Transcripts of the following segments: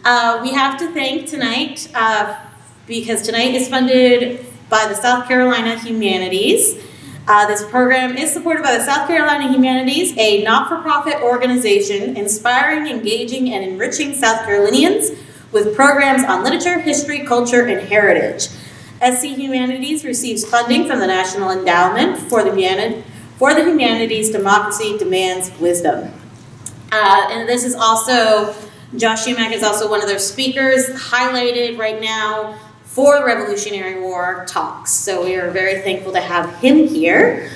We have to thank tonight, because tonight is funded by the South Carolina Humanities. This program is supported by the South Carolina Humanities, a not-for-profit organization inspiring, engaging, and enriching South Carolinians with programs on literature, history, culture, and heritage. SC Humanities receives funding from the National Endowment for the Humanities. Democracy Demands Wisdom. And this is also, Josh Shumak is also one of their speakers highlighted right now for the Revolutionary War talks. So we are very thankful to have him here.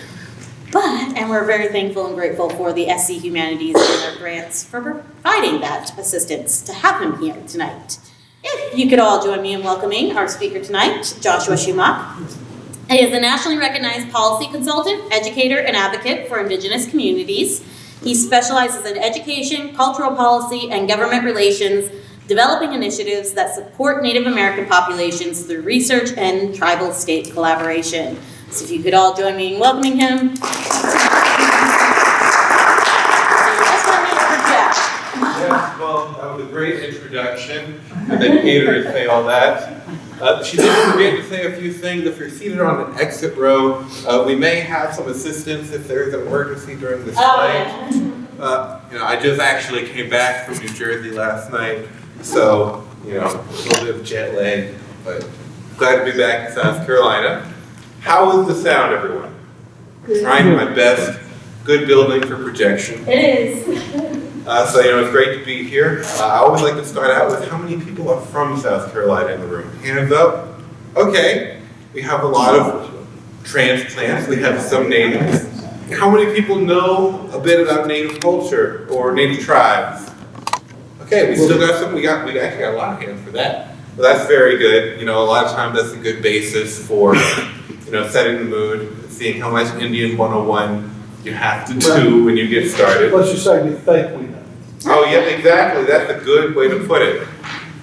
And we're very thankful and grateful for the SC Humanities and their grants for providing that assistance to have him here tonight. If you could all join me in welcoming our speaker tonight, Joshua Shumak. He is a nationally recognized policy consultant, educator, and advocate for Indigenous communities. He specializes in education, cultural policy, and government relations, developing initiatives that support Native American populations through research and tribal state collaboration. So if you could all join me in welcoming him. Yes, well, that was a great introduction. And then Peter would say all that. She did forget to say a few things. If you're seated on an exit row, we may have some assistance if there is an emergency during this flight. I just actually came back from New Jersey last night, so, a little bit of jet lag, but glad to be back in South Carolina. How is the sound, everyone? Trying my best. Good building for projection. It is. It's great to be here. I always like to start out with how many people are from South Carolina in the room. Hands up. Okay. We have a lot of transplants. We have some natives. How many people know a bit about native culture or native tribes? Okay, we still got some. We actually got a lot of hands for that. Well, that's very good. A lot of times that's a good basis for, setting the mood, seeing how much Indian 101 you have to do when you get started. Let's just say we think we know. Oh, yeah, exactly. That's a good way to put it.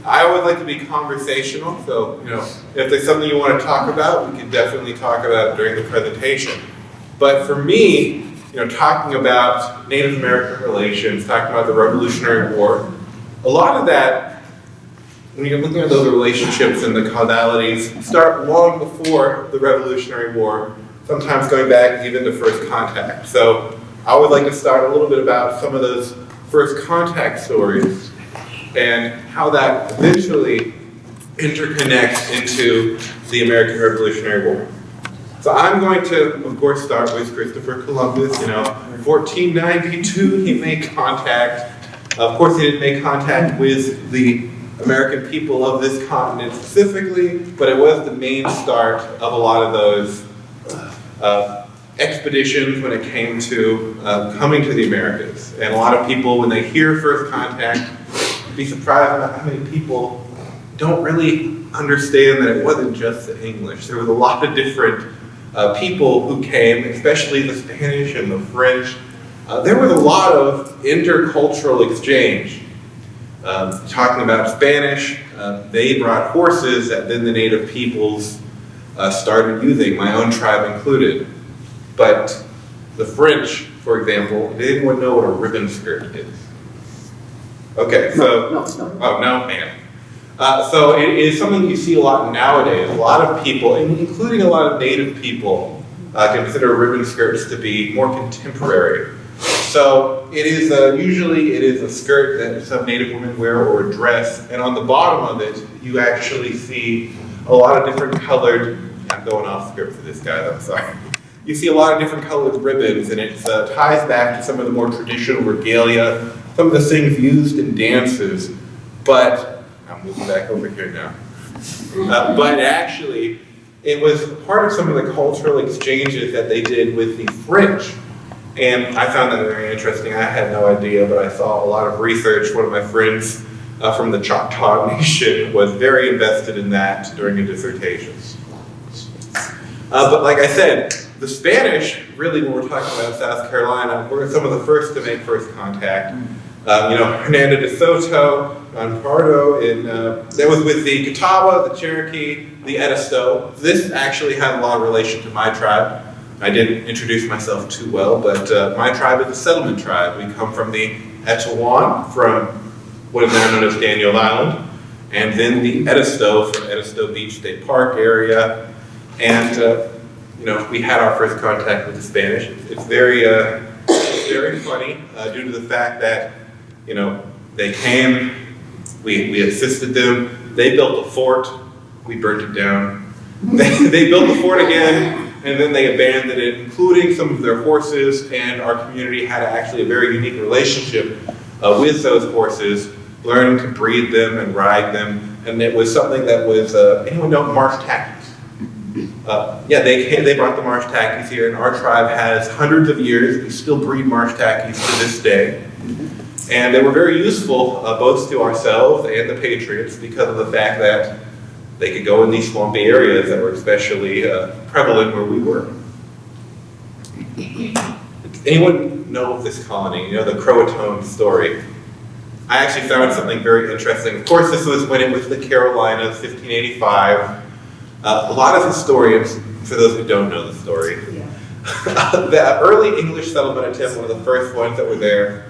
I always like to be conversational, so, if there's something you want to talk about, we can definitely talk about it during the presentation. But for me, talking about Native American relations, talking about the Revolutionary War, a lot of that, when you're looking at those relationships and the causalities, start long before the Revolutionary War, sometimes going back even to first contact. So I would like to start a little bit about some of those first contact stories and how that eventually interconnects into the American Revolutionary War. So I'm going to, of course, start with Christopher Columbus. 1492, he made contact. Of course, he didn't make contact with the American people of this continent specifically, but it was the main start of a lot of those expeditions when it came to coming to the Americas. And a lot of people, when they hear first contact, be surprised about how many people don't really understand that it wasn't just the English. There was a lot of different people who came, especially the Spanish and the French. There was a lot of intercultural exchange. Talking about Spanish, they brought horses that then the native peoples started using, my own tribe included. But the French, for example, they didn't want to know what a ribbon skirt is. Okay, so, No. Oh, no, man. So it is something you see a lot nowadays. A lot of people, including a lot of native people, consider ribbon skirts to be more contemporary. So it is usually it is a skirt that some native women wear or a dress, and on the bottom of it, you actually see a lot of different colored. I'm going off script for this guy. I'm sorry. You see a lot of different colored ribbons, and it ties back to some of the more traditional regalia, some of the things used in dances. But I'm moving back over here now. But actually, it was part of some of the cultural exchanges that they did with the French. And I found that very interesting. I had no idea, but I saw a lot of research. One of my friends from the Choctaw Nation was very invested in that during a dissertation. But like I said, the Spanish, really when we're talking about South Carolina, were some of the first to make first contact. Hernando de Soto, Don Pardo, that was with the Catawba, the Cherokee, the Edisto. This actually had a lot of relation to my tribe. I didn't introduce myself too well, but my tribe is a settlement tribe. We come from the Etowah, from what is now known as Daniel Island, and then the Edisto from Edisto Beach State Park area. And we had our first contact with the Spanish. It's very funny due to the fact that they came, we assisted them. They built a fort, we burnt it down. They built the fort again, and then they abandoned it, including some of their horses, and our community had actually a very unique relationship with those horses, learning to breed them and ride them, and it was something that was, anyone know marsh tackies? They brought the marsh tackies here, and our tribe has hundreds of years. We still breed marsh tackies to this day. And they were very useful both to ourselves and the Patriots because of the fact that they could go in these swampy areas that were especially prevalent where we were. Anyone know of this colony? The Croatoan story? I actually found something very interesting. Of course, this was when it was the Carolinas, 1585. A lot of historians, for those who don't know the story, the early English settlement attempt, one of the first ones that were there,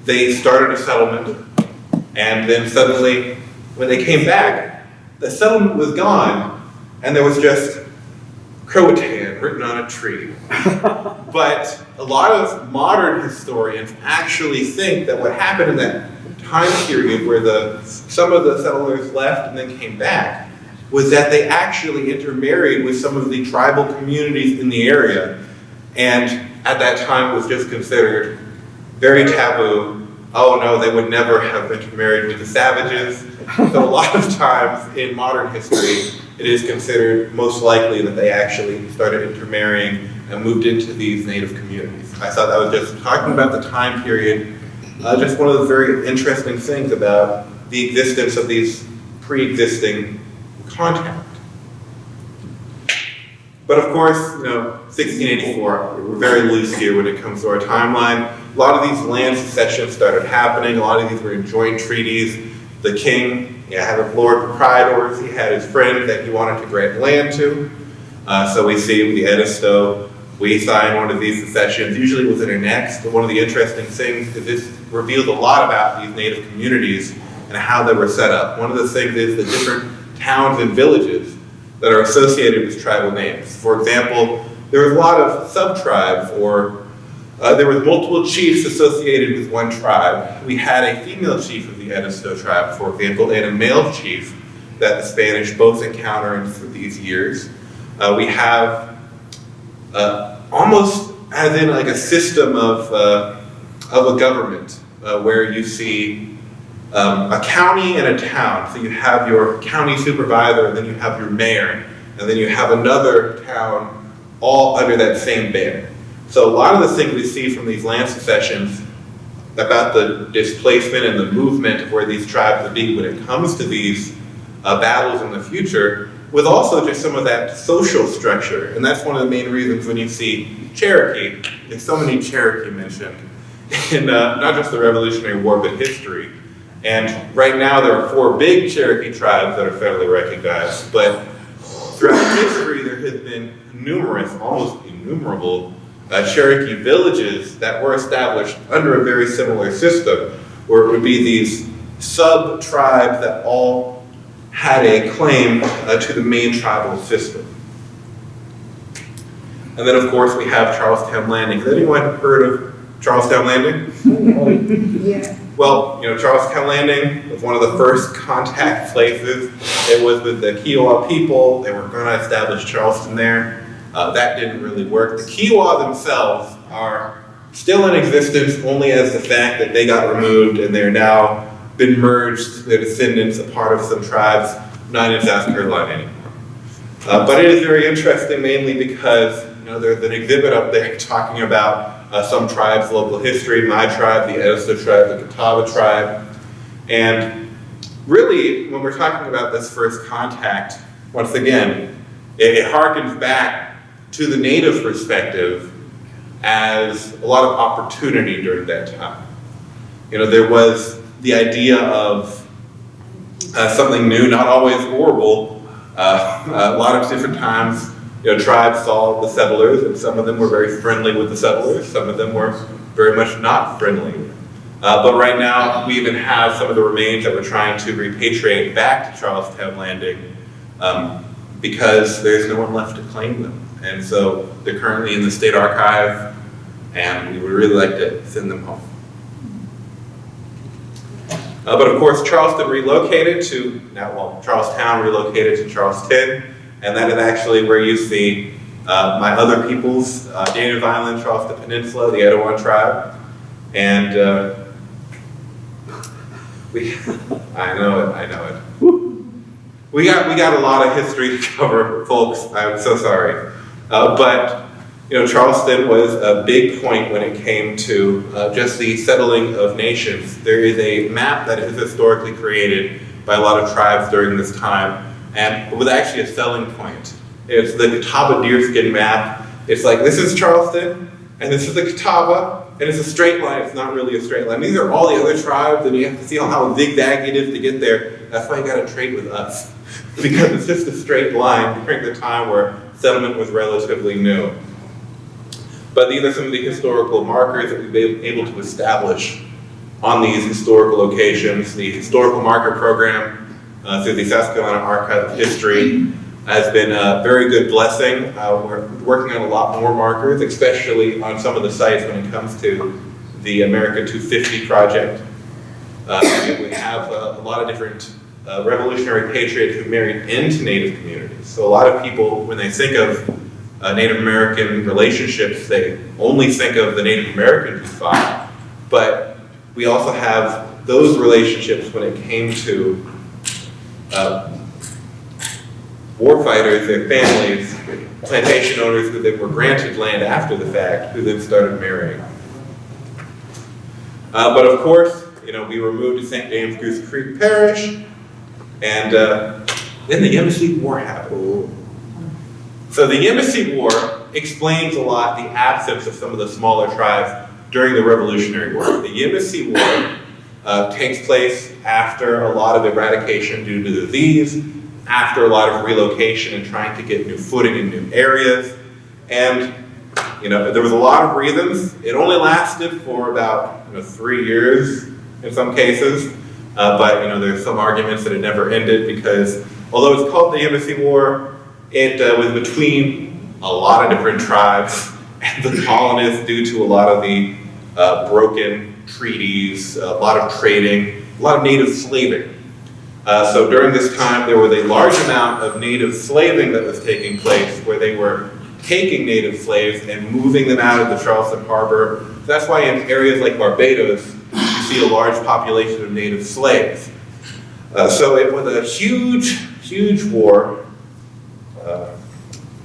they started a settlement, and then suddenly, when they came back, the settlement was gone, and there was just Croatan written on a tree. But a lot of modern historians actually think that what happened in that time period where some of the settlers left and then came back was that they actually intermarried with some of the tribal communities in the area, and at that time was just considered very taboo. Oh no, they would never have intermarried with the savages. So a lot of times in modern history, it is considered most likely that they actually started intermarrying and moved into these native communities. I thought that was just talking about the time period, just one of the very interesting things about the existence of these pre-existing contact. But of course, 1684, we're very loose here when it comes to our timeline. A lot of these land secessions started happening. A lot of these were in joint treaties. The king had a lord proprietors. He had his friend that he wanted to grant land to. So we see with the Edisto, we sign one of these secessions, usually within our next. But one of the interesting things is this reveals a lot about these native communities and how they were set up. One of the things is the different towns and villages that are associated with tribal names. For example, there was a lot of sub-tribes, or there was multiple chiefs associated with one tribe. We had a female chief of the Edisto tribe, for example, and a male chief that the Spanish both encountered through these years. We have almost as in like a system of a government where you see a county and a town. So you have your county supervisor, and then you have your mayor, and then you have another town all under that same banner. So a lot of the things we see from these land secessions about the displacement and the movement of where these tribes would be when it comes to these battles in the future, with also just some of that social structure. And that's one of the main reasons when you see Cherokee, there's so many Cherokee mentioned in not just the Revolutionary War, but history. And right now there are 4 big Cherokee tribes that are federally recognized, but throughout history there has been numerous, almost innumerable, Cherokee villages that were established under a very similar system, where it would be these sub-tribes that all had a claim to the main tribal system. And then of course we have Charlestown Landing. Has anyone heard of Charlestown Landing? Yeah. Well, Charlestown Landing was one of the first contact places. It was with the Kiowa people. They were going to establish Charleston there. That didn't really work. The Kiowa themselves are still in existence only as the fact that they got removed and they're now been merged, their descendants, a part of some tribes, not in South Carolina anymore. But it is very interesting mainly because there's an exhibit up there talking about some tribes' local history, my tribe, the Edisto tribe, the Catawba tribe. And really, when we're talking about this first contact, once again, it harkens back to the native perspective as a lot of opportunity during that time. There was the idea of something new, not always horrible. A lot of different times tribes saw the settlers, and some of them were very friendly with the settlers, some of them were very much not friendly. But right now, we even have some of the remains that we're trying to repatriate back to Charlestown Landing because there's no one left to claim them. And so they're currently in the state archive, and we would really like to send them home. But of course, Charlestown relocated to Charleston, and that is actually where you see my other peoples, Native Island, Charleston Peninsula, the Etowah tribe, and I know it. We got a lot of history to cover, folks. I'm so sorry, but Charleston was a big point when it came to just the settling of nations. There is a map that is historically created by a lot of tribes during this time, and it was actually a selling point. It's the Catawba deerskin map. It's like, this is Charleston, and this is the Catawba, and it's a straight line. It's not really a straight line. These are all the other tribes, and you have to see how zigzag it is to get there. That's why you gotta trade with us, because it's just a straight line during the time where settlement was relatively new. But these are some of the historical markers that we've been able to establish on these historical locations. The historical marker program through the South Carolina Archive of History has been a very good blessing. We're working on a lot more markers, especially on some of the sites when it comes to the America 250 project. We have a lot of different revolutionary patriots who married into Native communities. So a lot of people, when they think of Native American relationships, they only think of the Native Americans who fought, but we also have those relationships when it came to war fighters, their families, plantation owners who then were granted land after the fact, who then started marrying. But of course, we were moved to St. James Goose Creek Parish, and then the Embassy War happened. So the Embassy War explains a lot the absence of some of the smaller tribes during the Revolutionary War. The Embassy War takes place after a lot of eradication due to disease, after a lot of relocation and trying to get new footing in new areas. And there was a lot of reasons. It only lasted for about 3 years in some cases, but there's some arguments that it never ended because although it's called the Embassy War, it was between a lot of different tribes and the colonists due to a lot of the broken treaties, a lot of trading, a lot of native slaving. So during this time, there was a large amount of native slaving that was taking place where they were taking native slaves and moving them out of the Charleston Harbor. So that's why in areas like Barbados, you see a large population of native slaves. So it was a huge, huge war.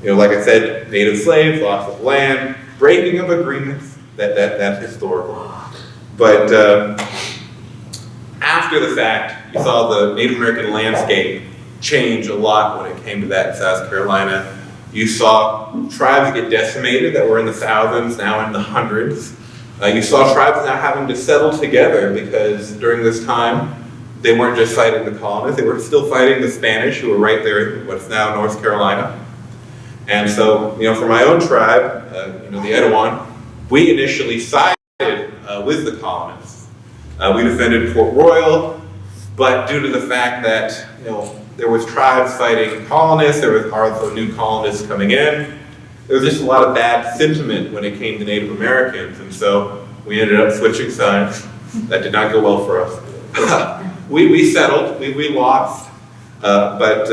Like I said, native slaves, loss of land, breaking of agreements, that's historical. But after the fact, you saw the Native American landscape change a lot when it came to that in South Carolina. You saw tribes get decimated that were in the thousands, now in the hundreds. You saw tribes now having to settle together because during this time, they weren't just fighting the colonists, they were still fighting the Spanish who were right there in what's now North Carolina. And so, for my own tribe, the Etowah, we initially sided with the colonists. We defended Port Royal, but due to the fact that, there was tribes fighting colonists, there was also new colonists coming in, there was just a lot of bad sentiment when it came to Native Americans, and so we ended up switching sides. That did not go well for us. We settled, we lost, but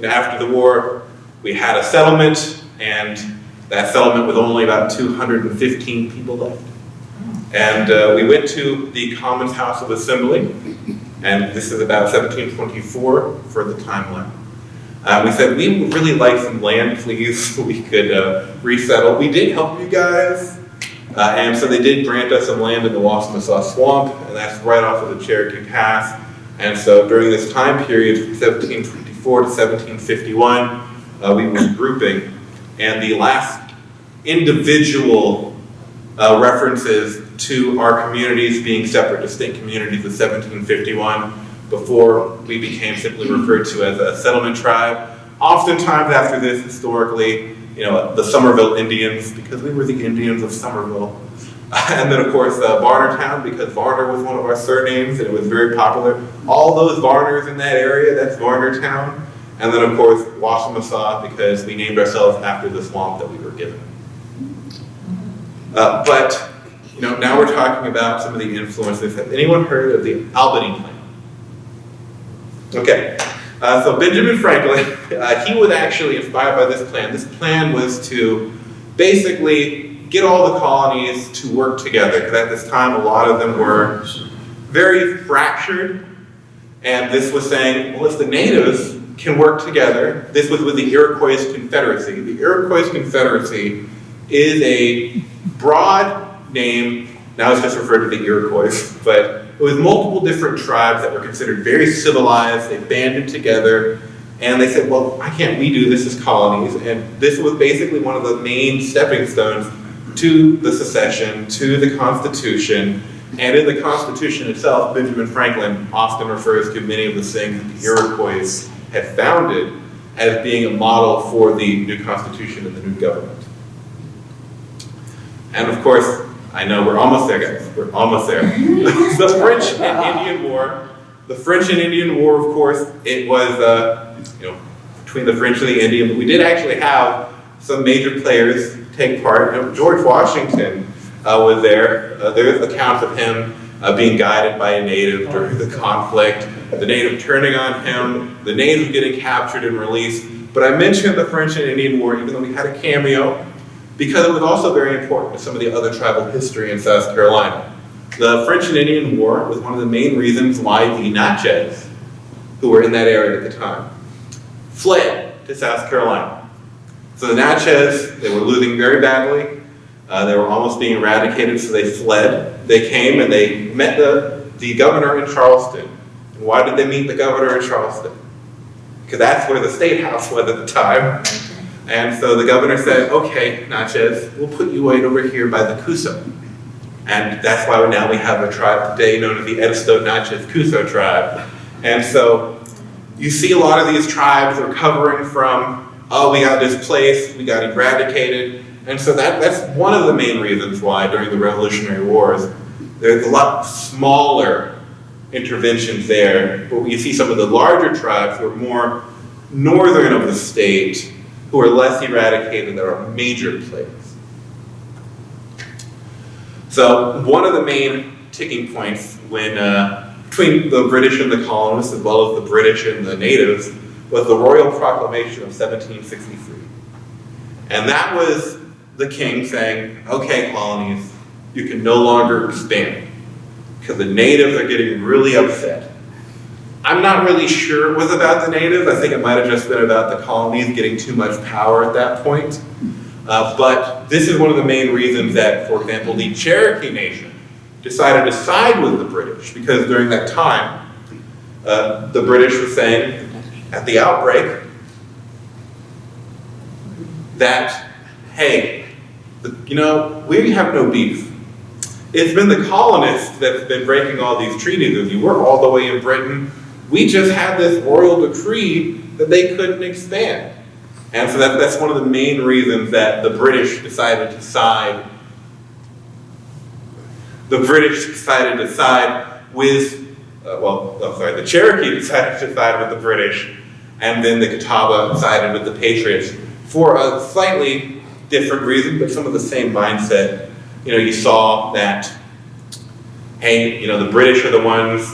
after the war, we had a settlement, and that settlement with only about 215 people left. And we went to the Commons House of Assembly, and this is about 1724 for the timeline. We said, we would really like some land, please, so we could resettle. We did help you guys, and so they did grant us some land in the Wassamasaw Swamp, and that's right off of the Cherokee Pass. And so during this time period, from 1724 to 1751, we were grouping, and the last individual references to our communities being separate, distinct communities was 1751, before we became simply referred to as a settlement tribe. Oftentimes after this, historically, the Somerville Indians, because we were the Indians of Somerville. And then, of course, Varnertown, because Varner was one of our surnames, and it was very popular. All those Varners in that area, that's Varnertown. And then, of course, Wassamassaw, because we named ourselves after the swamp that we were given. But now we're talking about some of the influences. Has anyone heard of the Albany Plan? Okay, so Benjamin Franklin, he was actually inspired by this plan. This plan was to basically get all the colonies to work together, because at this time a lot of them were very fractured. And this was saying, well, if the natives can work together, this was with the Iroquois Confederacy. The Iroquois Confederacy is a broad name, now it's just referred to the Iroquois, but it was multiple different tribes that were considered very civilized. They banded together, and they said, well, why can't we do this as colonies? And this was basically one of the main stepping stones to the secession, to the Constitution. And in the Constitution itself, Benjamin Franklin often refers to many of the things that the Iroquois had founded as being a model for the new Constitution and the new government. And of course, I know we're almost there, guys. We're almost there. The French and Indian War. The French and Indian War, of course, it was between the French and the Indian. But we did actually have some major players take part. George Washington was there. There's accounts of him being guided by a native during the conflict. The native turning on him. The native getting captured and released. But I mentioned the French and Indian War, even though we had a cameo, because it was also very important to some of the other tribal history in South Carolina. The French and Indian War was one of the main reasons why the Natchez, who were in that area at the time, fled to South Carolina. So the Natchez, they were losing very badly. They were almost being eradicated, so they fled. They came and they met the governor in Charleston. And why did they meet the governor in Charleston? Because that's where the state house was at the time. And so the governor said, okay, Natchez, we'll put you right over here by the Coosa. And that's why now we have a tribe today known as the Edisto-Natchez-Coosa tribe. And so you see a lot of these tribes recovering from, oh, we got displaced, we got eradicated. And so that's one of the main reasons why during the Revolutionary Wars, there's a lot smaller interventions there. But you see some of the larger tribes who are more northern of the state, who are less eradicated, that are major players. So one of the main ticking points when between the British and the colonists, as well as the British and the natives, was the Royal Proclamation of 1763. And that was the king saying, okay, colonies, you can no longer expand, because the natives are getting really upset. I'm not really sure it was about the natives. I think it might have just been about the colonies getting too much power at that point. But this is one of the main reasons that, for example, the Cherokee Nation decided to side with the British, because during that time, the British were saying at the outbreak that, hey, we have no beef. It's been the colonists that's been breaking all these treaties with you. We're all the way in Britain. We just had this royal decree that they couldn't expand. And so that's one of the main reasons that the British decided to side. The British decided to side with, the Cherokee decided to side with the British, and then the Catawba sided with the Patriots for a slightly different reason, but some of the same mindset. You saw that, hey, the British are the ones,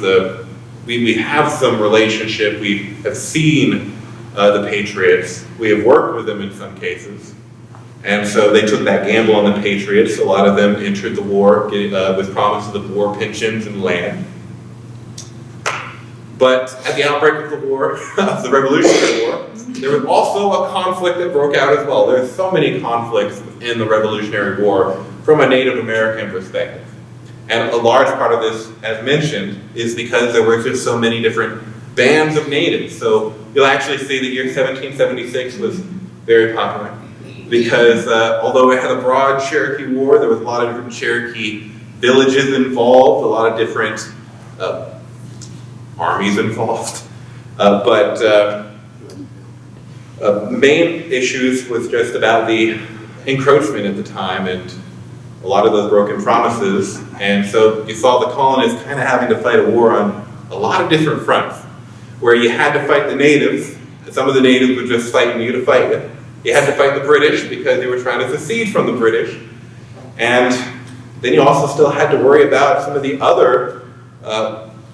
we have some relationship, we have seen the Patriots, we have worked with them in some cases. And so they took that gamble on the Patriots. A lot of them entered the war with promises of war pensions and land. But at the outbreak of the war, of the Revolutionary War, there was also a conflict that broke out as well. There's so many conflicts in the Revolutionary War from a Native American perspective. And a large part of this, as mentioned, is because there were just so many different bands of natives. So you'll actually see the year 1776 was very popular, because although it had a broad Cherokee War, there was a lot of different Cherokee villages involved, a lot of different armies involved. But The main issues was just about the encroachment at the time and a lot of those broken promises. And so you saw the colonists kind of having to fight a war on a lot of different fronts, where you had to fight the natives, and some of the natives were just fighting you to fight it. You had to fight the British because they were trying to secede from the British. And then you also still had to worry about some of the other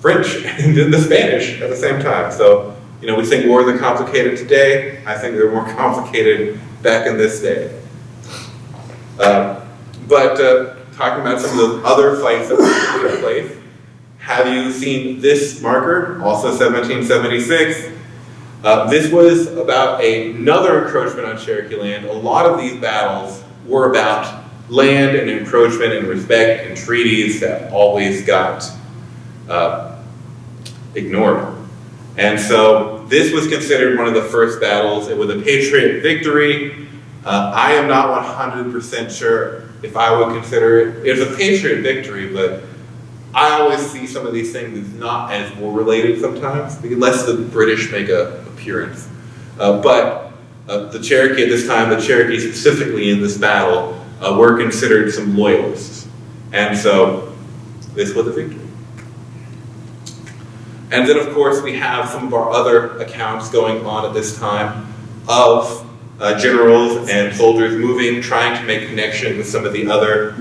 French and the Spanish at the same time. So, you know, we think wars are complicated today. I think they're more complicated back in this day. But talking about some of those other fights that took place, have you seen this marker? Also 1776. This was about another encroachment on Cherokee land. A lot of these battles were about land and encroachment and respect and treaties that always got ignored. And so this was considered one of the first battles. It was a Patriot victory. I am not 100% sure if I would consider it. It was a Patriot victory, but I always see some of these things as not as war related sometimes, unless the British make an appearance. But the Cherokee at this time, the Cherokee specifically in this battle, were considered some loyalists. And so this was a victory. And then of course we have some of our other accounts going on at this time of generals and soldiers moving, trying to make connection with some of the other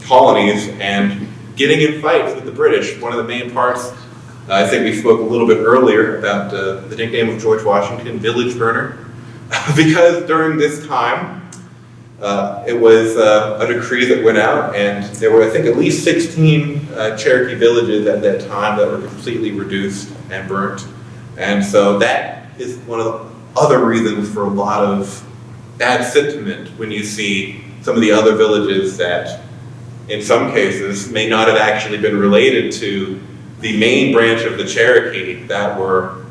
colonies and getting in fights with the British. One of the main parts, I think we spoke a little bit earlier about the nickname of George Washington, Village Burner, because during this time, it was a decree that went out, and there were, I think, at least 16 Cherokee villages at that time that were completely reduced and burnt. And so that is one of the other reasons for a lot of bad sentiment when you see some of the other villages that, in some cases, may not have actually been related to the main branch of the Cherokee that were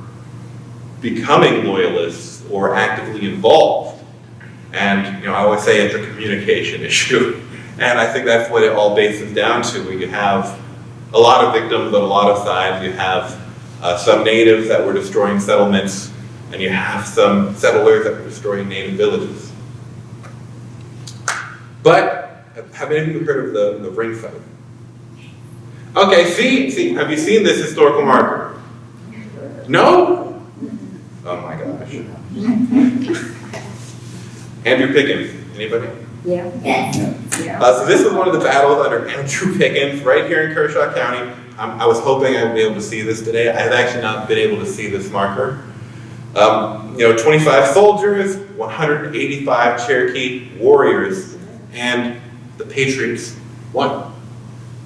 becoming loyalists or actively involved. And, you know, I always say it's a communication issue. And I think that's what it all bases down to, where you have a lot of victims on a lot of sides. You have some natives that were destroying settlements, and you have some settlers that were destroying native villages. But have any of you heard of the ring fight? Okay, see, have you seen this historical marker? No? Oh my gosh. Andrew Pickens, anybody? Yeah. So this was one of the battles under Andrew Pickens right here in Kershaw County. I was hoping I'd be able to see this today. I have actually not been able to see this marker. 25 soldiers, 185 Cherokee warriors, and the Patriots won.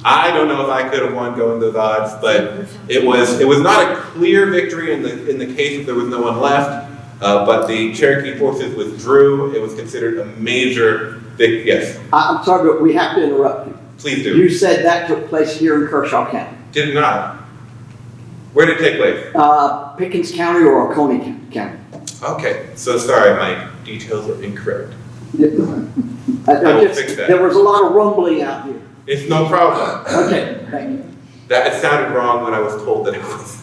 I don't know if I could have won going those odds, but it was not a clear victory in the case that there was no one left. But the Cherokee forces withdrew. It was considered a major victory. Yes. I'm sorry, but we have to interrupt you. Please do. You said that took place here in Kershaw County. Did it not? Where did it take place? Pickens County or Oconee County. Okay, so sorry, my details are incorrect. Will fix that. There was a lot of rumbling out here. It's no problem. Okay, thank you. That it sounded wrong when I was told that it was.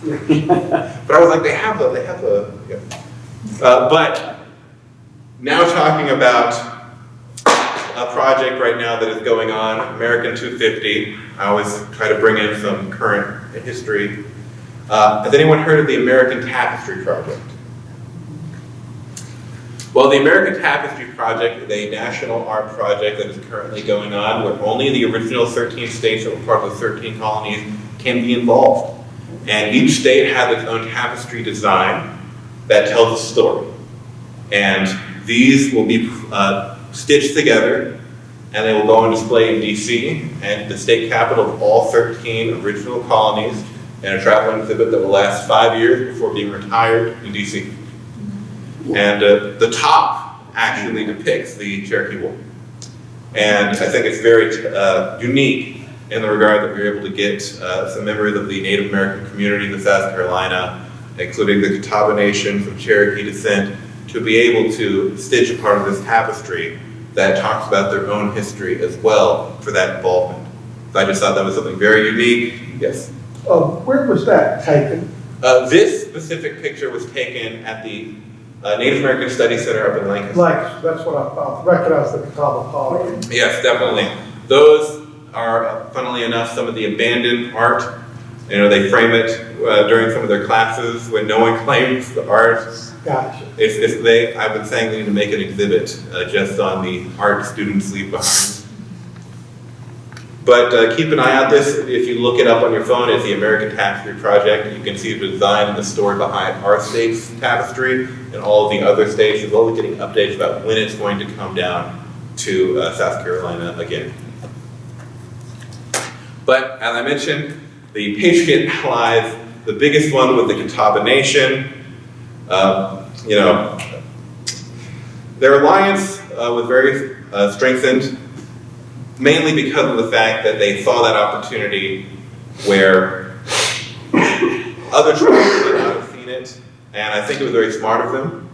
But I was like, they have a. Yeah. But now talking about a project right now that is going on, American 250. I always try to bring in some current history. Has anyone heard of the American Tapestry Project? Well, the American Tapestry Project is a national art project that is currently going on where only the original 13 states that were part of the 13 colonies can be involved. And each state has its own tapestry design that tells a story. And these will be stitched together, and they will go on display in DC and the state capital of all 13 original colonies in a traveling exhibit that will last 5 years before being retired in DC. And the top actually depicts the Cherokee War. And I think it's very unique in the regard that we were able to get some members of the Native American community in South Carolina, including the Catawba Nation from Cherokee descent, to be able to stitch a part of this tapestry that talks about their own history as well for that involvement. So I just thought that was something very unique. Yes? Where was that taken? This specific picture was taken at the Native American Studies Center up in Lancaster. Like, that's what I thought, recognize the Catawba Poly. Yes, definitely. Those are, funnily enough, some of the abandoned art. You know, they frame it during some of their classes when no one claims the art. Gotcha. I've been saying they need to make an exhibit just on the art students leave behind. But keep an eye out this. If you look it up on your phone, it's the American Tapestry Project. You can see the design and the story behind our state's tapestry and all of the other states, as well as getting updates about when it's going to come down to South Carolina again. But as I mentioned, the Patriot Allies, the biggest one with the Catawba Nation, you know, their alliance was very strengthened, mainly because of the fact that they saw that opportunity where other tribes may not have seen it, and I think it was very smart of them.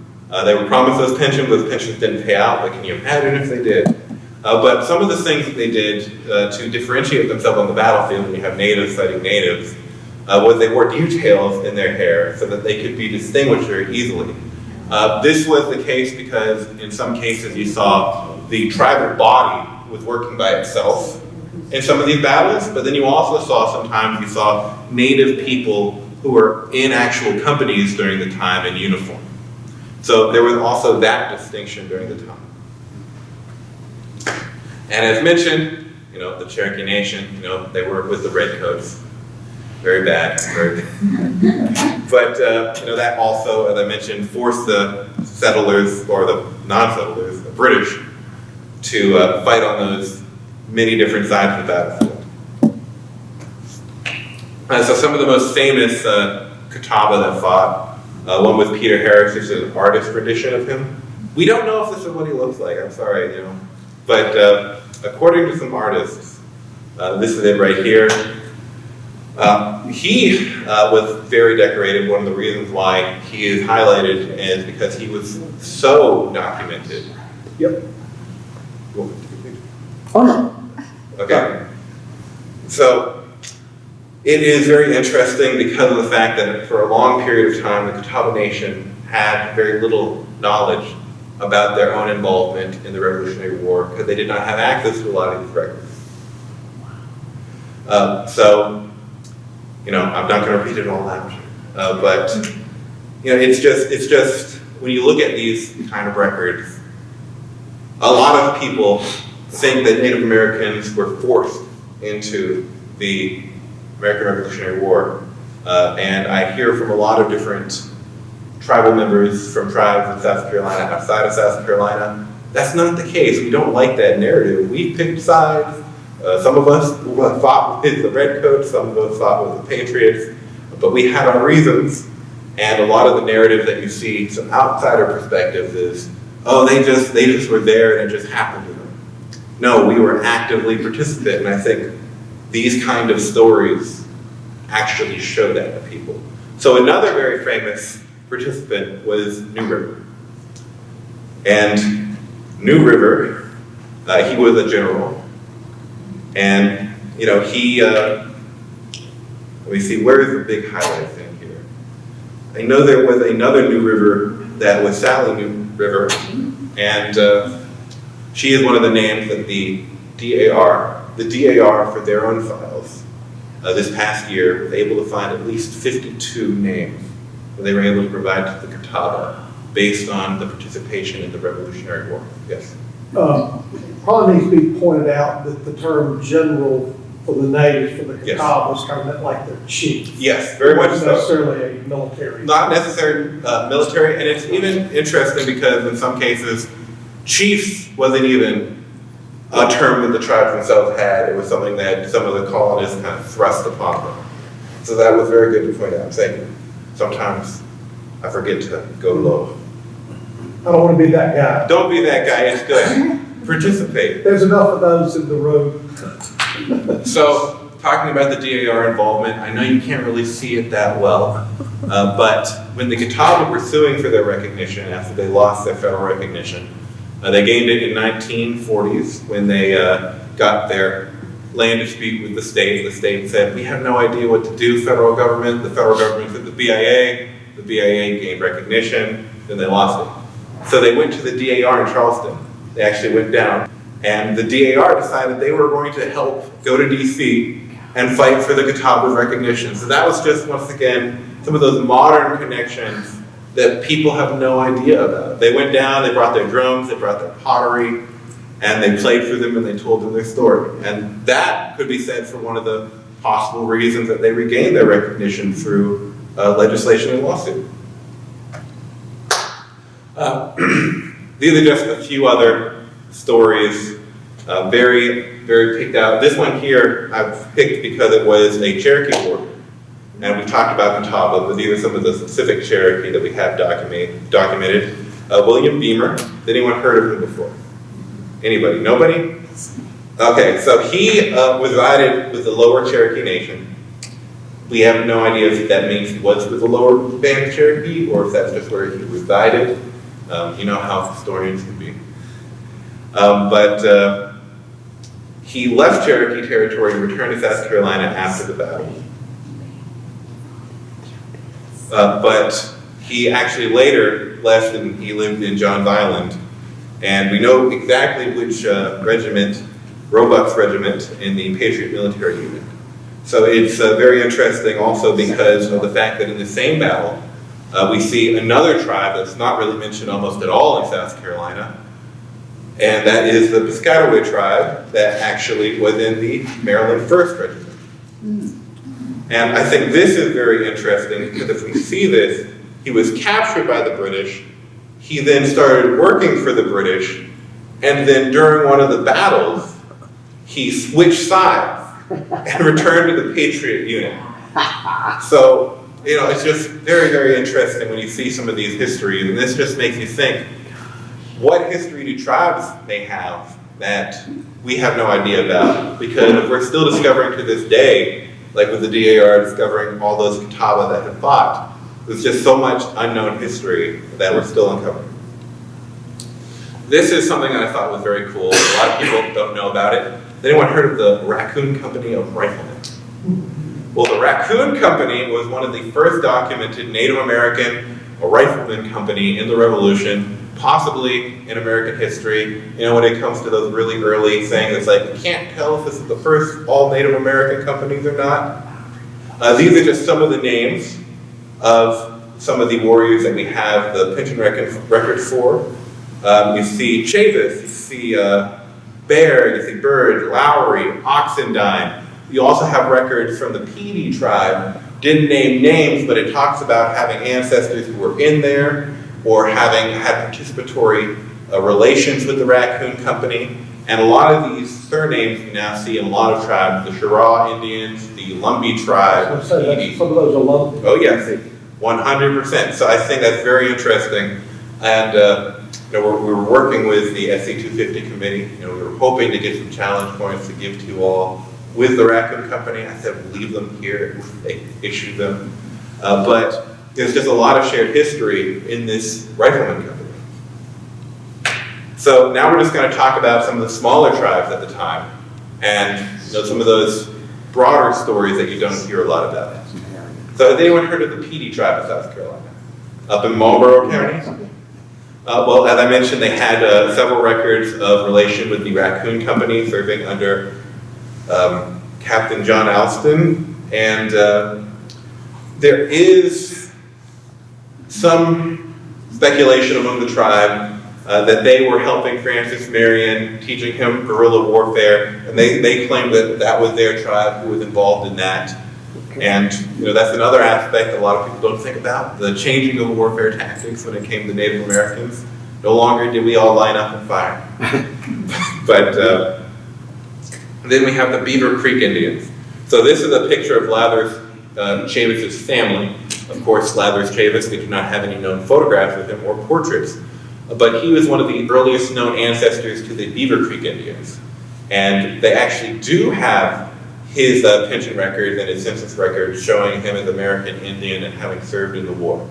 They were promised those pensions didn't pay out, but can you imagine if they did? But some of the things that they did to differentiate themselves on the battlefield when you have natives fighting natives was they wore details in their hair so that they could be distinguished very easily. This was the case because in some cases you saw the tribal body was working by itself in some of these battles, but then you also sometimes you saw native people who were in actual companies during the time in uniform. So there was also that distinction during the time. And as mentioned, you know, the Cherokee Nation, you know, they were with the Redcoats. Very bad, very bad. But, you know, that also, as I mentioned, forced the settlers, or the non-settlers, the British, to fight on those many different sides of the battlefield. So some of the most famous Catawba that fought, one was Peter Harris, this is an artist rendition of him. We don't know if this is what he looks like, I'm sorry, you know. But according to some artists, this is it right here. He was very decorated. One of the reasons why he is highlighted is because he was so documented. Yep. Oh, no. Okay. So it is very interesting because of the fact that for a long period of time, the Catawba Nation had very little knowledge about their own involvement in the Revolutionary War because they did not have access to a lot of these records. So, you know, I'm not going to read it all out, but you know, it's just when you look at these kind of records, a lot of people think that Native Americans were forced into the American Revolutionary War, and I hear from a lot of different tribal members from tribes in South Carolina, outside of South Carolina. That's not the case. We don't like that narrative. We picked sides. Some of us fought with the Redcoats, some of us fought with the Patriots, but we had our reasons, and a lot of the narrative that you see, some outsider perspectives is, oh, they just were there and it just happened to them. No, we were actively participant, and I think these kind of stories actually show that to people. So another very famous participant was New River. And New River, he was a general. And, you know, he, let me see, where is the big highlight thing here? I know there was another New River that was Sally New River, and she is one of the names that the DAR for their own files, this past year was able to find at least 52 names that they were able to provide to the Catawba based on the participation in the Revolutionary War. Yes? Probably needs to be pointed out that the term general for the natives, for the Yes. Catawba, was kind of like their chief. Yes, very much Not so. necessarily a military. Not necessarily military, and it's even interesting because in some cases, chiefs wasn't even a term that the tribes themselves had. It was something that some of the colonists kind of thrust upon them. So that was very good to point out. Thank you. Sometimes I forget to go low. I don't want to be that guy. Don't be that guy, it's good. Participate. There's enough of those in the road. So, talking about the DAR involvement, I know you can't really see it that well, but when the Catawba were suing for their recognition after they lost their federal recognition, they gained it in 1940s when they got their land dispute with the state. The state said, we have no idea what to do, federal government. The federal government said the BIA gained recognition. then they lost it. So they went to the DAR in Charleston. They actually went down, and the DAR decided they were going to help go to DC and fight for the Catawba recognition. So that was just, once again, some of those modern connections that people have no idea about. They went down, they brought their drums, they brought their pottery, and they played for them and they told them their story. And that could be said for one of the possible reasons that they regained their recognition through legislation and lawsuit. These are just a few other stories, very, very picked out. This one here I've picked because it was a Cherokee warrior. And we talked about Catawba, but these are some of the specific Cherokee that we have documented. William Beamer. Has anyone heard of him before? Anybody? Nobody? Okay, so he resided with the Lower Cherokee Nation. We have no idea if that means he was with the Lower Band Cherokee or if that's just where he resided. You know how historians can be. But he left Cherokee territory and returned to South Carolina after the battle. But he actually later left and he lived in Johns Island. And we know exactly which regiment, Roebuck's regiment, in the Patriot Military Unit. So it's very interesting also because of the fact that in the same battle, we see another tribe that's not really mentioned almost at all in South Carolina. And that is the Piscataway tribe that actually was in the Maryland 1st Regiment. And I think this is very interesting because if we see this, he was captured by the British, he then started working for the British, and then during one of the battles, he switched sides and returned to the Patriot unit. So, you know, it's just very, very interesting when you see some of these histories, and this just makes you think, what history do tribes may have that we have no idea about? Because we're still discovering to this day, like with the DAR discovering all those Catawba that had fought, there's just so much unknown history that we're still uncovering. This is something that I thought was very cool. A lot of people don't know about it. Has anyone heard of the Raccoon Company of Riflemen? Well, the Raccoon Company was one of the first documented Native American rifleman company in the Revolution, possibly in American history. You know, when it comes to those really early things, it's like, we can't tell if this is the first all Native American companies or not. These are just some of the names of some of the warriors that we have the pension record for. You see Chavis, you see Bear, you see Bird, Lowry, Oxendine. You also have records from the Petey tribe. Didn't name names, but it talks about having ancestors who were in there or having had participatory relations with the Raccoon Company. And a lot of these surnames you now see in a lot of tribes, the Chiraw Indians, the Lumbee tribe, So Petey. some of those are lumpy. Oh yes, 100%. So I think that's very interesting. And you know, we were working with the SC250 committee. You know, we were hoping to get some challenge points to give to you all with the Raccoon Company. I said, we'll leave them here, they issue them. But there's just a lot of shared history in this rifleman company. So now we're just going to talk about some of the smaller tribes at the time, and you know, some of those broader stories that you don't hear a lot about. So has anyone heard of the Petey tribe of South Carolina? Up in Marlborough County? Well, as I mentioned, they had several records of relation with the Raccoon Company, serving under Captain John Alston, and there is some speculation among the tribe that they were helping Francis Marion, teaching him guerrilla warfare, and they claim that that was their tribe who was involved in that. And you know, that's another aspect a lot of people don't think about, the changing of warfare tactics when it came to Native Americans. No longer did we all line up and fire. But then we have the Beaver Creek Indians. So this is a picture of Lathers Chavis's family. Of course, Lathers Chavis, we do not have any known photographs of him or portraits, but he was one of the earliest known ancestors to the Beaver Creek Indians. And they actually do have his pension records and his census records showing him as American Indian and having served in the war.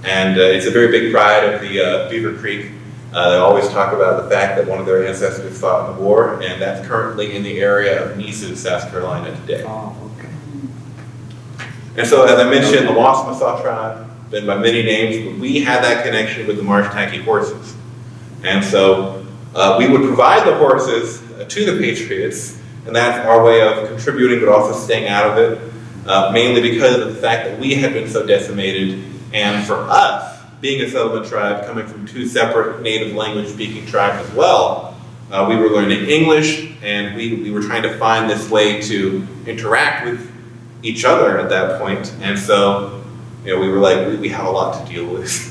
And it's a very big pride of the Beaver Creek. They always talk about the fact that one of their ancestors fought in the war, and that's currently in the area of Neeson, South Carolina today. Oh, okay. And so, as I mentioned, the Wassamasaw tribe, been by many names, but we had that connection with the Marsh-Tankey horses. And so we would provide the horses to the Patriots, and that's our way of contributing, but also staying out of it, mainly because of the fact that we had been so decimated. And for us, being a settlement tribe, coming from two separate native language speaking tribes as well, we were learning English, and we were trying to find this way to interact with each other at that point. And so, we were like, we have a lot to deal with.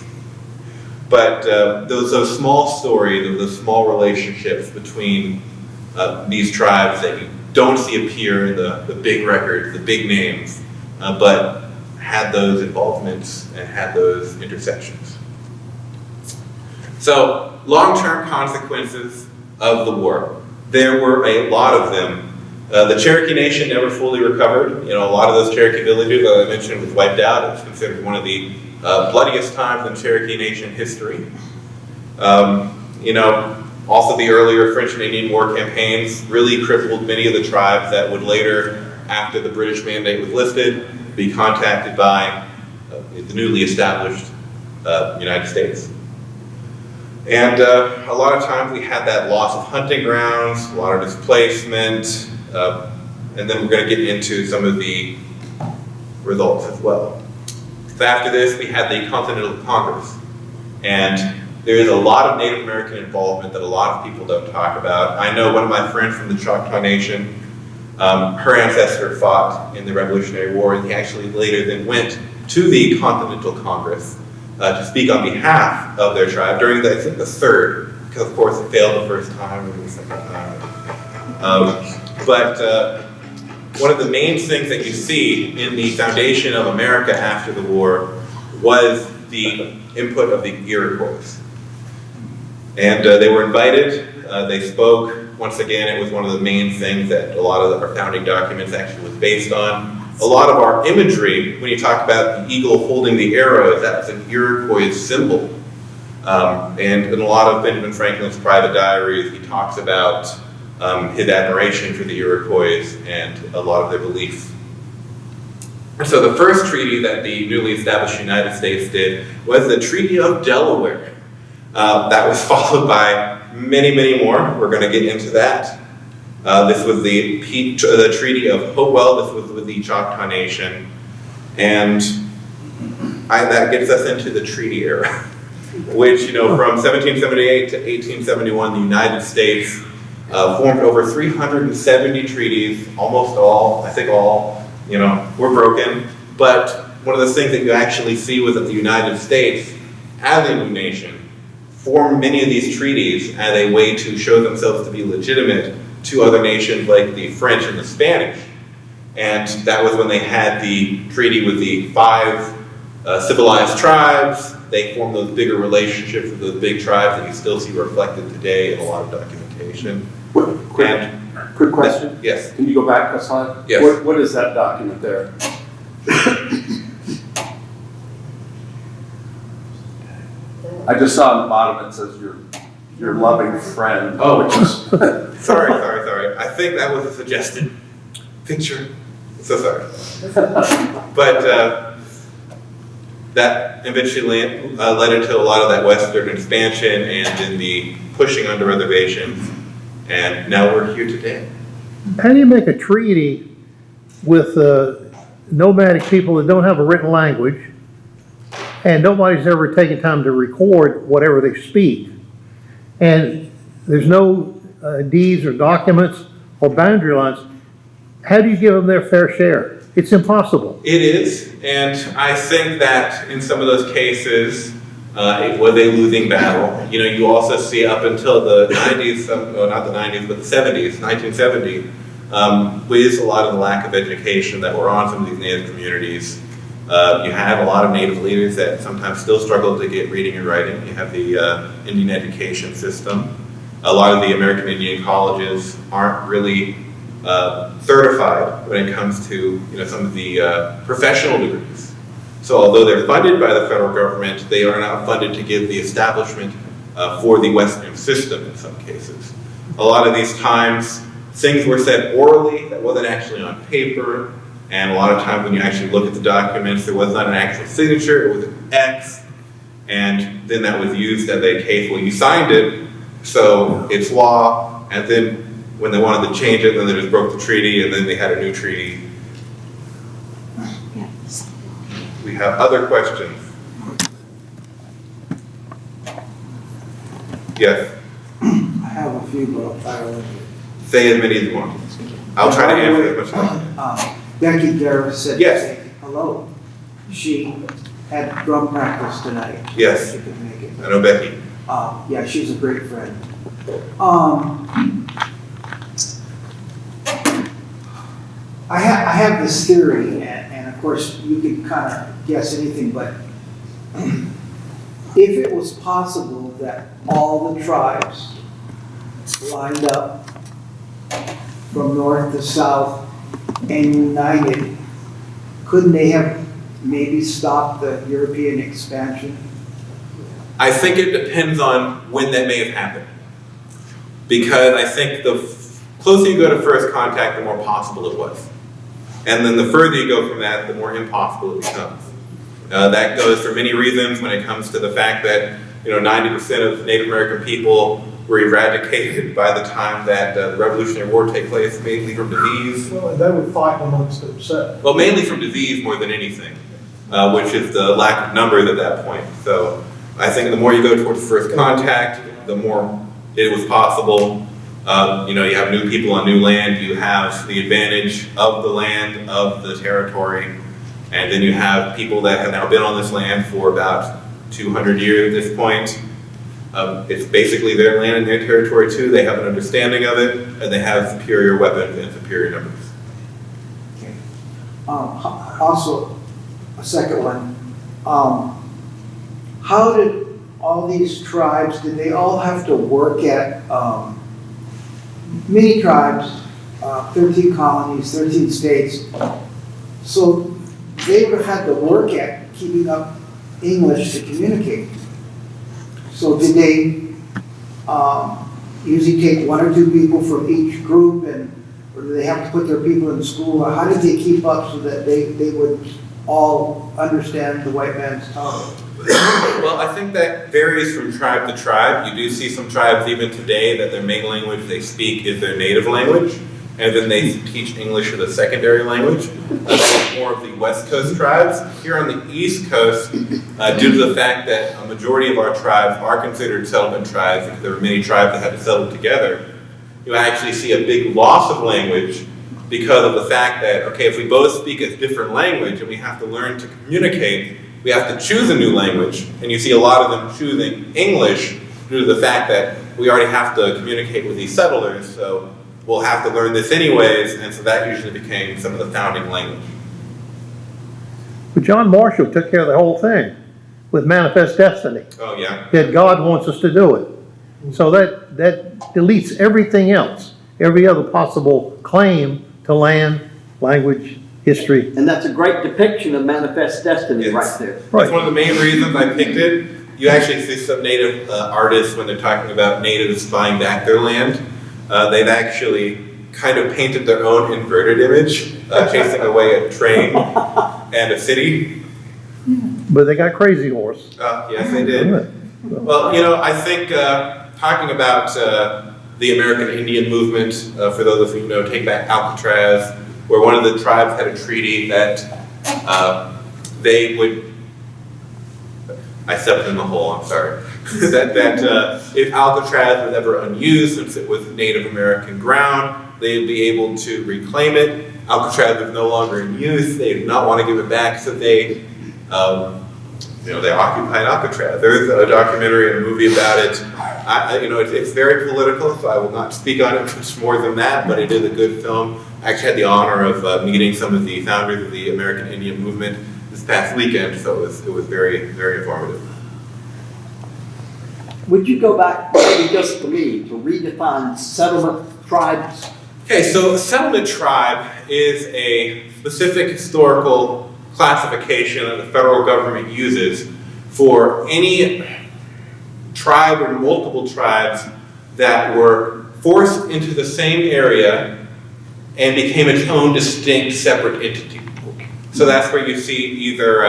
But those small stories, those small relationships between these tribes that you don't see appear in the big records, the big names, but had those involvements and had those intersections. So, long-term consequences of the war. There were a lot of them. The Cherokee Nation never fully recovered. A lot of those Cherokee villages that I mentioned was wiped out. It was considered one of the bloodiest times in Cherokee Nation history. Also the earlier French and Indian War campaigns really crippled many of the tribes that would later, after the British Mandate was lifted, be contacted by the newly established United States. And a lot of times we had that loss of hunting grounds, a lot of displacement, and then we're going to get into some of the results as well. So after this, we had the Continental Congress. And there is a lot of Native American involvement that a lot of people don't talk about. I know one of my friends from the Choctaw Nation, her ancestor fought in the Revolutionary War, and he actually later then went to the Continental Congress to speak on behalf of their tribe during the third, because of course it failed the first time and the second time. But one of the main things that you see in the foundation of America after the war was the input of the Iroquois. And they were invited, they spoke. Once again, it was one of the main things that a lot of our founding documents actually was based on. A lot of our imagery, when you talk about the eagle holding the arrow, that's an Iroquois symbol. And in a lot of Benjamin Franklin's private diaries, he talks about his admiration for the Iroquois and a lot of their beliefs. And so the first treaty that the newly established United States did was the Treaty of Delaware. That was followed by many, many more. We're going to get into that. This was the Treaty of Hopewell. This was with the Choctaw Nation. And that gets us into the treaty era, which, from 1778 to 1871, the United States formed over 370 treaties, almost all, I think all, were broken. But one of the things that you actually see was that the United States, as a new nation, formed many of these treaties as a way to show themselves to be legitimate to other nations like the French and the Spanish. And that was when they had the treaty with the 5 civilized tribes. They formed those bigger relationships with those big tribes that you still see reflected today in a lot of documentation. Quick question. Yes. Can you go back a slide? Yes. What is that document there? I just saw on the bottom it says your loving friend. Oh, which is sorry. I think that was a suggested picture. So sorry. But that eventually led into a lot of that western expansion and then the pushing under reservations. And now we're here today. How do you make a treaty with nomadic people that don't have a written language and nobody's ever taken time to record whatever they speak? And there's no deeds or documents or boundary lines. How do you give them their fair share? It's impossible. It is, and I think that in some of those cases, it was a losing battle. You also see up until the 90s, not the 90s, but the 70s, 1970, with a lot of the lack of education that were on some of these Native communities. You have a lot of Native leaders that sometimes still struggle to get reading and writing. You have the Indian education system. A lot of the American Indian colleges aren't really certified when it comes to some of the professional degrees. So although they're funded by the federal government, they are not funded to give the establishment for the Western system in some cases. A lot of these times, things were said orally that wasn't actually on paper, And a lot of times when you actually look at the documents, there was not an actual signature, it was an X, and then that was used as a case, well, you signed it, so it's law, and then when they wanted to change it, then they just broke the treaty, and then they had a new treaty. We have other questions? Yes, I have a few, but I'll fire them. say as many as you want. I'll try to answer as much as I can. Becky Dara said, Yes. say hello. She had drum practice tonight. Yes. She could make it. I know Becky. Yeah, she's a great friend. I have this theory, and of course, you can kind of guess anything, but if it was possible that all the tribes lined up from north to south and united, couldn't they have maybe stopped the European expansion? I think it depends on when that may have happened. Because I think the closer you go to first contact, the more possible it was. And then the further you go from that, the more impossible it becomes. That goes for many reasons when it comes to the fact that 90% of Native American people were eradicated by the time that the Revolutionary War took place, mainly from disease. Well, they would fight amongst themselves. Well, mainly from disease more than anything, which is the lack of numbers at that point. So I think the more you go towards first contact, the more it was possible. You have new people on new land, you have the advantage of the land, of the territory, and then you have people that have now been on this land for about 200 years at this point. It's basically their land and their territory too. They have an understanding of it, and they have superior weapons and superior numbers. Okay. Also, a second one. How did all these tribes, did they all have to work at, many tribes, 13 colonies, 13 states, so they would have had to work at keeping up English to communicate. So did they usually take one or two people from each group, or do they have to put their people in school? Or how did they keep up so that they would all understand the white man's tongue? Well, I think that varies from tribe to tribe. You do see some tribes even today that their main language they speak is their native language, and then they teach English as a secondary language. That's more of the West Coast tribes. Here on the East Coast, due to the fact that a majority of our tribes are considered settlement tribes, because there were many tribes that had to settle together, you actually see a big loss of language because of the fact that, okay, if we both speak a different language and we have to learn to communicate, we have to choose a new language. And you see a lot of them choosing English due to the fact that we already have to communicate with these settlers, so we'll have to learn this anyways, and so that usually became some of the founding language. But John Marshall took care of the whole thing with Manifest Destiny, Oh, yeah. that God wants us to do it. So that deletes everything else, every other possible claim to land, language, history. And that's a great depiction of Manifest Destiny Yes. right there. Right. That's one of the main reasons I picked it. You actually see some native artists when they're talking about natives buying back their land. They've actually kind of painted their own inverted image, chasing away a train and a city. But they got Crazy Horse. Yes, they did. Well, I think talking about the American Indian movement, for those of you who know, Take Back Alcatraz, where one of the tribes had a treaty that they would, I stepped in the hole, I'm sorry, that if Alcatraz was ever unused, since it was Native American ground, they'd be able to reclaim it. Alcatraz was no longer in use, they did not want to give it back, so they occupied Alcatraz. There's a documentary and a movie about it. It's very political, so I will not speak on it much more than that, but it is a good film. I actually had the honor of meeting some of the founders of the American Indian movement this past weekend, so it was very, very informative. Would you go back, maybe just for me, to redefine settlement tribes? Okay, so a settlement tribe is a specific historical classification that the federal government uses for any tribe or multiple tribes that were forced into the same area and became its own distinct separate entity. So that's where you see either,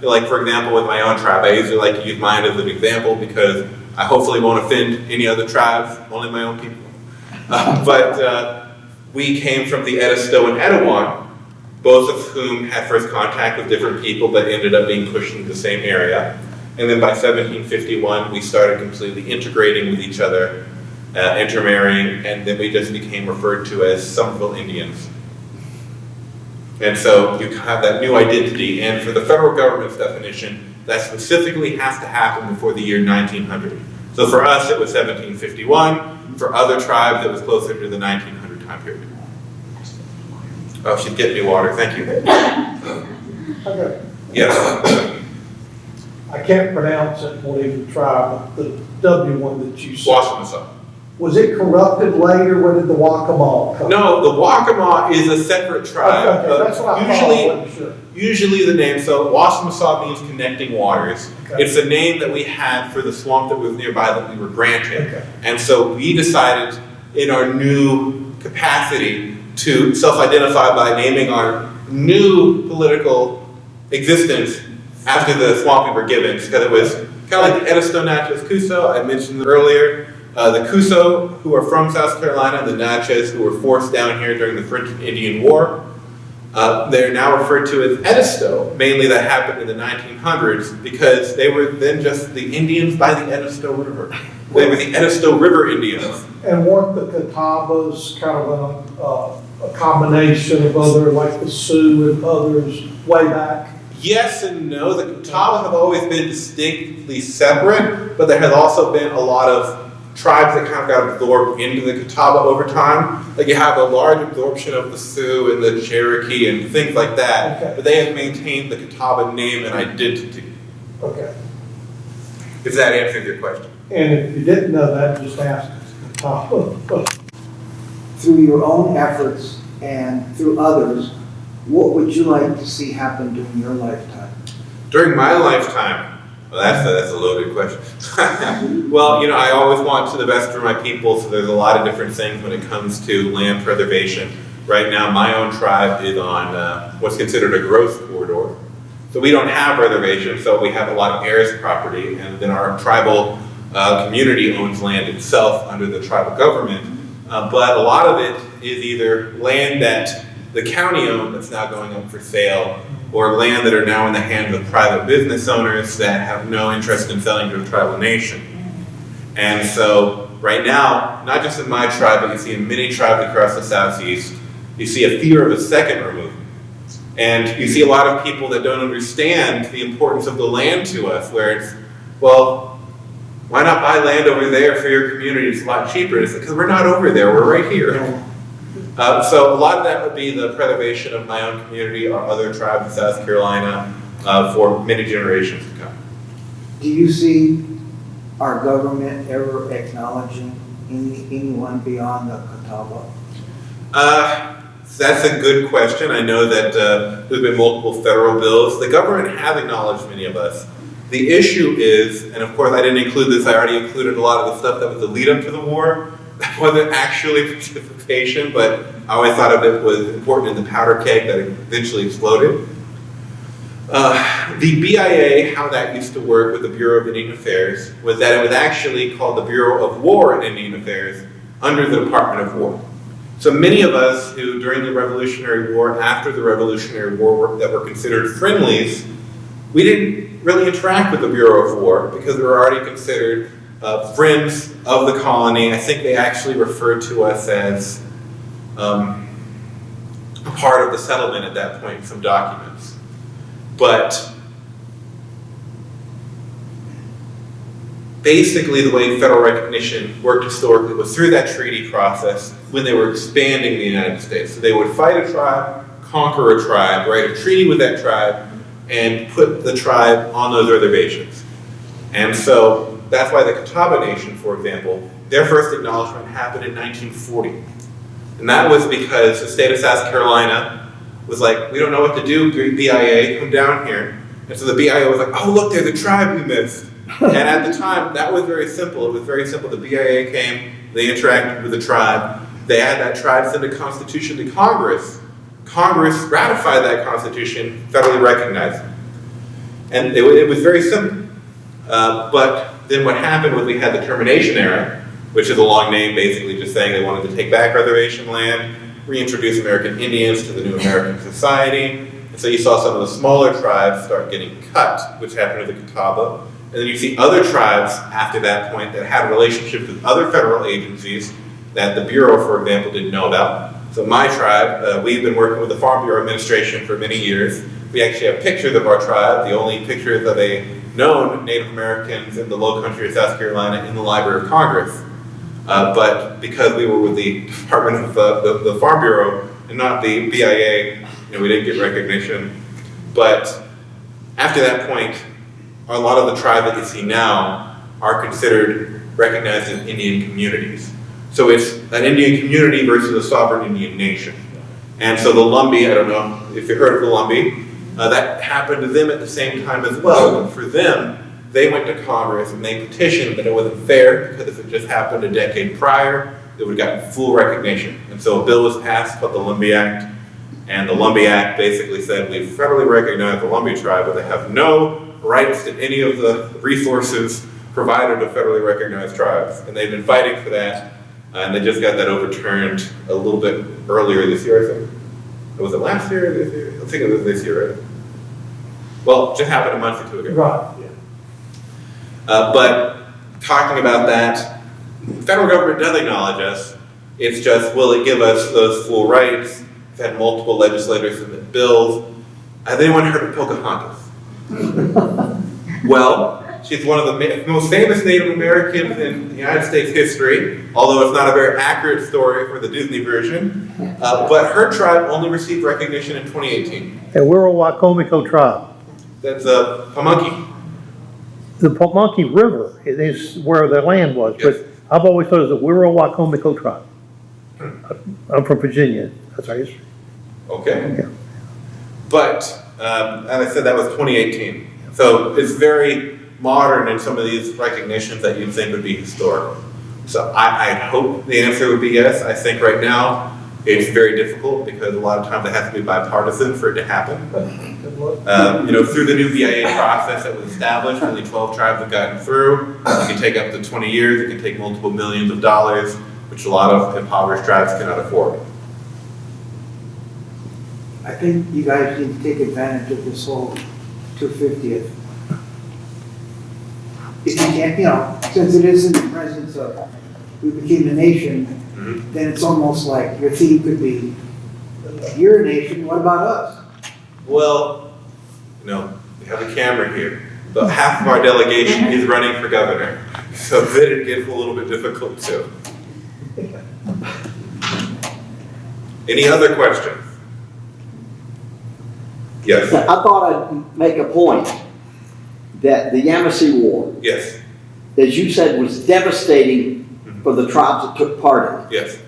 like for example with my own tribe, I usually like to use mine as an example because I hopefully won't offend any other tribes, only my own people. But we came from the Edisto and Etowah, both of whom had first contact with different people but ended up being pushed into the same area. And then by 1751, we started completely integrating with each other, intermarrying, and then we just became referred to as Somerville Indians. And so you have that new identity, and for the federal government's definition, that specifically has to happen before the year 1900. So for us, it was 1751. For other tribes, it was closer to the 1900 time period. Oh, she's getting me water, thank you. Okay. Yes, I can't pronounce it, won't even try, but the W one that you said. Wassamassaw. Was it corrupted later? When did the Waccamaw come? No, the Waccamaw is a separate tribe. Okay, that's what I thought, I wasn't sure. Usually the name, so Wassamassaw means connecting waters. Okay. It's a name that we had for the swamp that was nearby that we were granted. Okay. And so we decided in our new capacity to self-identify by naming our new political existence after the swamp we were given, because it was kind of like the Edisto Natchez Cusco I mentioned earlier. The Cusco, who are from South Carolina, the Natchez, who were forced down here during the French and Indian War, they're now referred to as Edisto. Mainly that happened in the 1900s because they were then just the Indians by the Edisto River. They were the Edisto River Indians. And weren't the Catawbas kind of a combination of other, like the Sioux and others way back? Yes and no. The Catawba have always been distinctly separate, but there has also been a lot of tribes that kind of got absorbed into the Catawba over time. Like you have a large absorption of the Sioux and the Cherokee and things like that, Okay. but they have maintained the Catawba name and identity. Okay. If that answers your question. And if you didn't know that, just ask Catawba. Through your own efforts and through others, what would you like to see happen during your lifetime? During my lifetime, well, that's a loaded question. Well, you know, I always want to the best for my people, so there's a lot of different things when it comes to land preservation. Right now, my own tribe is on what's considered a growth corridor. So we don't have reservations, so we have a lot of heirs property, and then our tribal community owns land itself under the tribal government. But a lot of it is either land that the county owned that's now going up for sale, or land that are now in the hands of private business owners that have no interest in selling to a tribal nation. And so right now, not just in my tribe, but you see in many tribes across the Southeast, you see a fear of a second removal. And you see a lot of people that don't understand the importance of the land to us, where it's, well, why not buy land over there for your community? It's a lot cheaper. It's because we're not over there, we're right here. So a lot of that would be the preservation of my own community or other tribes in South Carolina for many generations to come. Do you see our government ever acknowledging anyone beyond the Catawba? That's a good question. I know that there's been multiple federal bills. The government has acknowledged many of us. The issue is, and of course I didn't include this, I already included a lot of the stuff that was the lead up to the war. That wasn't actually participation, but I always thought of it was important in the powder keg that eventually exploded. The BIA, how that used to work with the Bureau of Indian Affairs, was that it was actually called the Bureau of War and Indian Affairs under the Department of War. So many of us who, during the Revolutionary War, after the Revolutionary War, that were considered friendlies, we didn't really interact with the Bureau of War because we were already considered friends of the colony. I think they actually referred to us as a part of the settlement at that point in some documents. But basically the way federal recognition worked historically was through that treaty process when they were expanding the United States. So they would fight a tribe, conquer a tribe, write a treaty with that tribe, and put the tribe on those reservations. And so that's why the Catawba Nation, for example, their first acknowledgement happened in 1940. And that was because the state of South Carolina was like, we don't know what to do, BIA, come down here. And so the BIA was like, oh look, there's a tribe we missed. And at the time, that was very simple. It was very simple. The BIA came, they interacted with the tribe. They had that tribe send a constitution to Congress Congress ratified that Constitution, federally recognized them. And it was very simple. But then what happened was we had the termination era, which is a long name, basically just saying they wanted to take back reservation land, reintroduce American Indians to the new American society. And so you saw some of the smaller tribes start getting cut, which happened to the Catawba. And then you see other tribes after that point that had relationships with other federal agencies that the Bureau, for example, didn't know about. So my tribe, we've been working with the Farm Bureau administration for many years. We actually have pictures of our tribe, the only pictures of a known Native Americans in the low country of South Carolina in the Library of Congress. But because we were with the Department of the Farm Bureau and not the BIA, we didn't get recognition. But after that point, a lot of the tribes that you see now are considered recognized as Indian communities. So it's an Indian community versus a sovereign Indian nation. And so the Lumbee, I don't know if you heard of the Lumbee, that happened to them at the same time as well. And for them, they went to Congress and they petitioned that it wasn't fair because if it just happened a decade prior, it would have gotten full recognition. And so a bill was passed called the Lumbee Act. And the Lumbee Act basically said we federally recognize the Lumbee tribe, but they have no rights to any of the resources provided to federally recognized tribes. And they've been fighting for that, and they just got that overturned a little bit earlier this year, I think. Was it last year or this year? I think it was this year, right? Well, it just happened a month or two ago. Right, yeah. But talking about that, the federal government does acknowledge us. It's just, will it give us those full rights? We've had multiple legislators submit bills. Has anyone heard of Pocahontas? Well, she's one of the most famous Native Americans in the United States history, although it's not a very accurate story for the Disney version. But her tribe only received recognition in 2018. And we're a Wacomico tribe. That's a Pamunkey. The Pamunkey River is where the land was, Yes. but I've always thought it was a Wacomico tribe. I'm from Virginia, that's our history. Okay. Yeah. But, as I said, that was 2018. So it's very modern in some of these recognitions that you'd think would be historical. So I hope the answer would be yes. I think right now it's very difficult because a lot of times it has to be bipartisan for it to happen. Good luck. Through the new BIA process that was established, only 12 tribes have gotten through. It can take up to 20 years. It can take multiple millions of dollars, which a lot of impoverished tribes cannot afford. I think you guys need to take advantage of this whole 250th. If you can't, since it is in the presence of, we became a nation, then it's almost like your theme could be, you're a nation, what about us? Well, we have a camera here. But half of our delegation is running for governor. So then it gets a little bit difficult too. Any other questions? Yes, I thought I'd make a point that the Yamasee War, yes, as you said, was devastating for the tribes that took part in it. yes.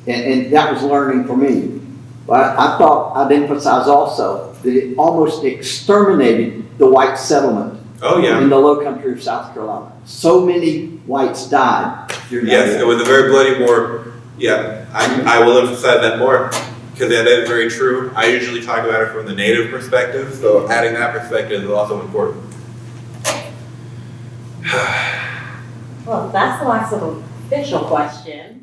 And that was learning for me. But I thought I'd emphasize also that it almost exterminated the white settlement Oh, yeah. in the low country of South Carolina. So many whites died during that Yes, it war. was a very bloody war. Yeah, I will emphasize that more because that is very true. I usually talk about it from the Native perspective, so adding that perspective is also important. Well, that's the last official question.